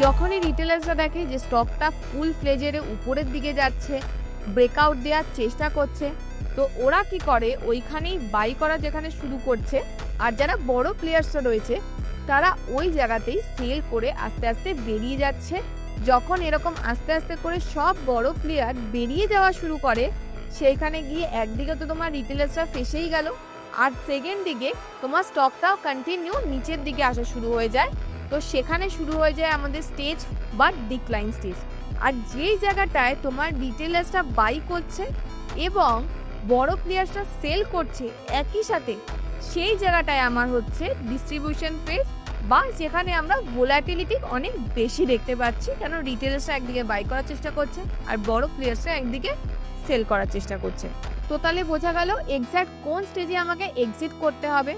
যখনই রিটেলার্সরা দেখে যে স্টকটা ফুল ফ্লেজের উপরের দিকে যাচ্ছে, ব্রেকআউট দেওয়ার চেষ্টা করছে, তো ওরা কি করে ওইখানেই বাই করা যেখানে শুরু করছে, আর যারা বড় প্লেয়ার্সরা রয়েছে তারা ওই জায়গাতেই সেল করে আস্তে আস্তে বেরিয়ে যাচ্ছে। যখন এরকম আস্তে আস্তে করে সব বড় প্লেয়ার বেরিয়ে যাওয়া শুরু করে, সেইখানে গিয়ে একদিকে তো তোমার রিটেলার্সরা ফেসেই গেল, আর সেকেন্ড দিকে তোমার স্টকটাও কন্টিনিউ নিচের দিকে আসা শুরু হয়ে যায়। তো সেখানে শুরু হয়ে যায় আমাদের স্টেজ বা ডিক্লাইন স্টেজ। আর যেই জায়গাটায় তোমার রিটেলার্সরা বাই করছে এবং বড় প্লেয়ার্সরা সেল করছে একই সাথে, সেই জায়গাটায় আমার হচ্ছে ডিস্ট্রিবিউশন ফেজ, বা যেখানে আমরা ভোলাটিলিটি অনেক বেশি দেখতে পাচ্ছি, কেন রিটেলার্সরা একদিকে বাই করার চেষ্টা করছে আর বড় প্লেয়ার্সরা একদিকে সেল করার চেষ্টা করছে। তো তাহলে বোঝা গেল এক্স্যাক্ট কোন স্টেজে আমাকে এক্সিট করতে হবে।